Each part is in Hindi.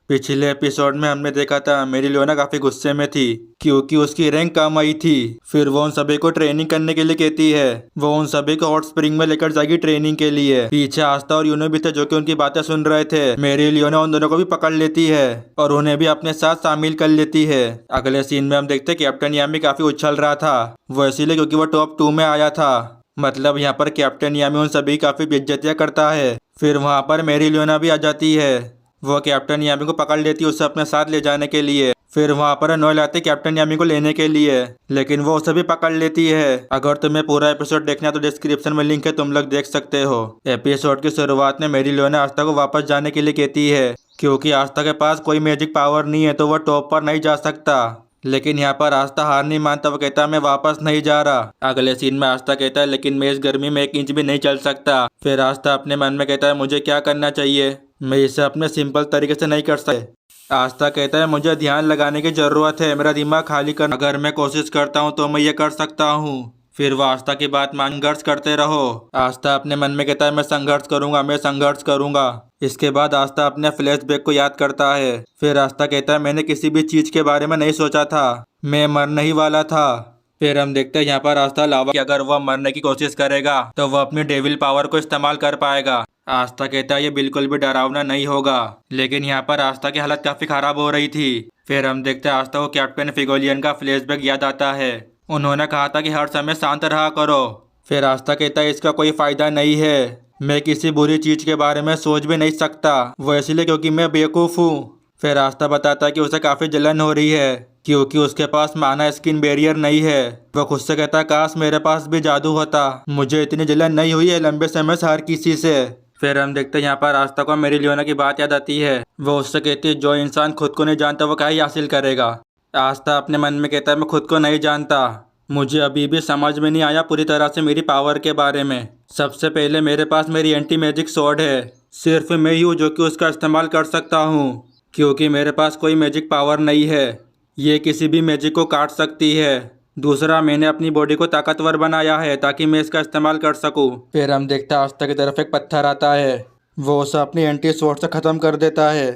पिछले एपिसोड में हमने देखा था मेरी लियोना काफी गुस्से में थी क्योंकि उसकी रैंक कम आई थी। फिर वो उन सभी को ट्रेनिंग करने के लिए कहती है। वो उन सभी को हॉट स्प्रिंग में लेकर जाएगी ट्रेनिंग के लिए। पीछे आस्था और यूनो भी थे जो कि उनकी बातें सुन रहे थे। मेरी लियोना उन दोनों को भी पकड़ लेती है और उन्हें भी अपने साथ शामिल कर लेती है। अगले सीन में हम देखते कैप्टन यामी काफी उछल रहा था। वो इसीलिए क्योंकि वो टॉप 2 में आया था। मतलब यहाँ पर कैप्टन यामी उन सभी काफी बेइज्जतियां करता है। फिर वहाँ पर मेरी लियोना भी आ जाती है। वो कैप्टन यामी को पकड़ लेती है उसे अपने साथ ले जाने के लिए। फिर वहाँ पर नोएल आते कैप्टन यामी को लेने के लिए, लेकिन वो उसे भी पकड़ लेती है। अगर तुम्हें पूरा एपिसोड देखना है तो डिस्क्रिप्शन में लिंक है, तुम लोग देख सकते हो। एपिसोड की शुरुआत में मेरी लियोना आस्था को वापस जाने के लिए कहती है क्योंकि आस्था के पास कोई मैजिक पावर नहीं है तो वह टॉप पर नहीं जा सकता। लेकिन यहाँ पर आस्था हार नहीं मानता। वो कहता है मैं वापस नहीं जा रहा। अगले सीन में आस्था कहता है लेकिन मैं इस गर्मी में 1 इंच भी नहीं चल सकता। फिर आस्था अपने मन में कहता है मुझे क्या करना चाहिए, मैं इसे अपने सिंपल तरीके से नहीं कर सकता। आस्था कहता है मुझे ध्यान लगाने की जरूरत है, मेरा दिमाग खाली कर, अगर मैं कोशिश करता हूँ तो मैं ये कर सकता हूँ। फिर वो आस्था की बात मान संघर्ष करते रहो। आस्था अपने मन में कहता है मैं संघर्ष करूंगा, मैं संघर्ष करूंगा। इसके बाद आस्था अपने फ्लैशबैक को याद करता है। फिर आस्था कहता है मैंने किसी भी चीज के बारे में नहीं सोचा था, मैं मरने ही वाला था। फिर हम देखते हैं यहाँ पर आस्था लावा कि अगर वह मरने की कोशिश करेगा तो वह अपनी डेविल पावर को इस्तेमाल कर पाएगा। आस्था कहता है ये बिल्कुल भी डरावना नहीं होगा, लेकिन यहाँ पर आस्था की हालत काफी खराब हो रही थी। फिर हम देखते हैं आस्था को कैप्टन फिगोलियन का फ्लैशबैक याद आता है। उन्होंने कहा था कि हर समय शांत रहा करो। फिर आस्था कहता है इसका कोई फायदा नहीं है, मैं किसी बुरी चीज के बारे में सोच भी नहीं सकता, वो इसलिए क्योंकि मैं बेवकूफ हूँ। फिर आस्था बताता है कि उसे काफी जलन हो रही है क्योंकि उसके पास माना स्किन बैरियर नहीं है। वो खुद से कहता है काश मेरे पास भी जादू होता, मुझे इतनी जलन नहीं हुई है लंबे समय से हर किसी से। फिर हम देखते हैं यहाँ पर आस्था को मेरी लियोना की बात याद आती है। वो उससे कहती है जो इंसान खुद को नहीं जानता वो क्या ही हासिल करेगा। आस्था अपने मन में कहता है मैं खुद को नहीं जानता, मुझे अभी भी समझ में नहीं आया पूरी तरह से मेरी पावर के बारे में। सबसे पहले मेरे पास मेरी एंटी मैजिक स्वॉर्ड है, सिर्फ मैं ही हूँ जो कि उसका इस्तेमाल कर सकता हूँ क्योंकि मेरे पास कोई मैजिक पावर नहीं है, ये किसी भी मैजिक को काट सकती है। दूसरा मैंने अपनी बॉडी को ताकतवर बनाया है ताकि मैं इसका इस्तेमाल कर सकूं। फिर हम देखते हैं आस्था की तरफ एक पत्थर आता है, वो उसे अपनी एंटी स्वॉर्ड से ख़त्म कर देता है।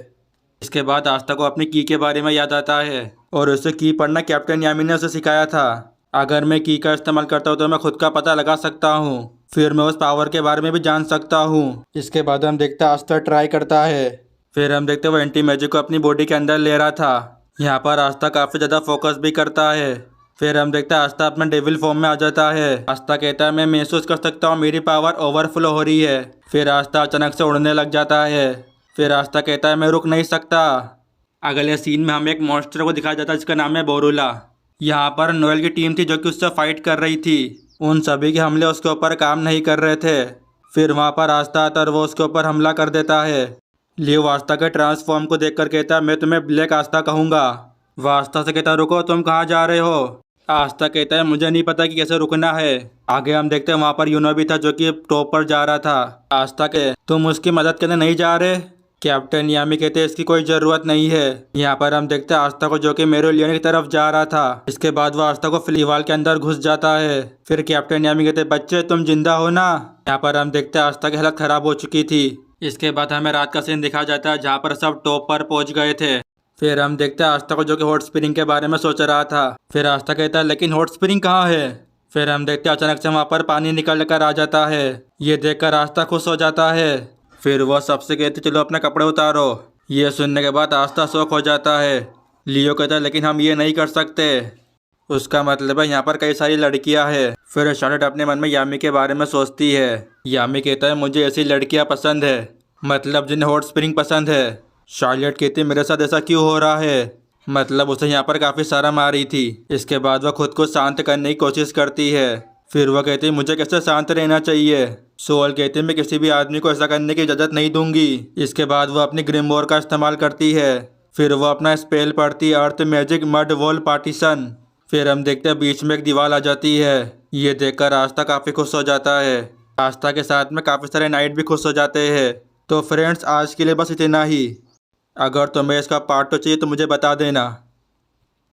इसके बाद आस्था को अपनी की के बारे में याद आता है और उसे की पढ़ना कैप्टन यामी ने उसे सिखाया था। अगर मैं की का इस्तेमाल करता हूँ तो मैं खुद का पता लगा सकता हूँ, फिर मैं उस पावर के बारे में भी जान सकता हूँ। इसके बाद हम देखते हैं आस्था ट्राई करता है। फिर हम देखते हैं वो एंटी मैजिक को अपनी बॉडी के अंदर ले रहा था। यहाँ पर आस्था काफ़ी ज़्यादा फोकस भी करता है। फिर हम देखते हैं आस्था अपने डेविल फॉर्म में आ जाता है। आस्था कहता है मैं महसूस कर सकता हूँ मेरी पावर ओवरफ्लो हो रही है। फिर आस्था अचानक से उड़ने लग जाता है। फिर आस्था कहता है मैं रुक नहीं सकता। अगले सीन में हमें एक मॉन्स्टर को दिखाया जाता है जिसका नाम है बोरुला। यहाँ पर नोएल की टीम थी जो कि उससे फाइट कर रही थी। उन सभी के हमले उसके ऊपर काम नहीं कर रहे थे। फिर वहाँ पर आस्था आता और वो उसके ऊपर हमला कर देता है। लियो आस्था के ट्रांसफॉर्म को देखकर कहता है मैं तुम्हें ब्लैक आस्था कहूँगा। वह आस्था से कहता रुको, तुम कहाँ जा रहे हो। आस्था कहता है मुझे नहीं पता कि कैसे रुकना है। आगे हम देखते हैं वहाँ पर यूनो भी था जो कि टॉप पर जा रहा था। आस्था के तुम उसकी मदद करने नहीं जा रहे। कैप्टन यामी कहते हैं इसकी कोई ज़रूरत नहीं है। यहाँ पर हम देखते हैं आस्था को जो कि मेरे लियोना की तरफ जा रहा था। इसके बाद वह आस्था को दीवार के अंदर घुस जाता है। फिर कैप्टन यामी कहते बच्चे तुम जिंदा हो ना। यहाँ पर हम देखते हैं आस्था की हालत खराब हो चुकी थी। इसके बाद हमें रात का सीन दिखाया जाता है जहाँ पर सब टॉप पर पहुँच गए थे। फिर हम देखते हैं आस्था को जो कि हॉट स्प्रिंग के बारे में सोच रहा था। फिर आस्था कहता है लेकिन हॉट स्प्रिंग कहाँ है। फिर हम देखते हैं अचानक से वहाँ पर पानी निकल कर आ जाता है। ये देखकर आस्था खुश हो जाता है। फिर वह सबसे कहते चलो अपने कपड़े उतारो। ये सुनने के बाद आस्था शौक हो जाता है। लियो कहता है लेकिन हम ये नहीं कर सकते, उसका मतलब है यहाँ पर कई सारी लड़कियाँ हैं। फिर शार्लेट अपने मन में यामी के बारे में सोचती है। यामी कहता है मुझे ऐसी लड़कियाँ पसंद है, मतलब जिन्हें हॉट स्प्रिंग पसंद है। शार्लेट कहती है मेरे साथ ऐसा क्यों हो रहा है, मतलब उसे यहाँ पर काफ़ी शर्म आ रही थी। इसके बाद वह खुद को शांत करने की कोशिश करती है। फिर वह कहती है मुझे कैसे शांत रहना चाहिए। सोल कहती है मैं किसी भी आदमी को ऐसा करने की इजाज़त नहीं दूंगी। इसके बाद वह अपनी ग्रिमवॉर का इस्तेमाल करती है। फिर वह अपना स्पेल पढ़ती है अर्थ मैजिक मड वॉल पार्टीशन। फिर हम देखते हैं बीच में एक दीवार आ जाती है। ये देखकर आस्था काफ़ी खुश हो जाता है। आस्था के साथ में काफ़ी सारे नाइट भी खुश हो जाते हैं। तो फ्रेंड्स आज के लिए बस इतना ही। अगर तुम्हें इसका पार्ट 2 चाहिए तो मुझे बता देना।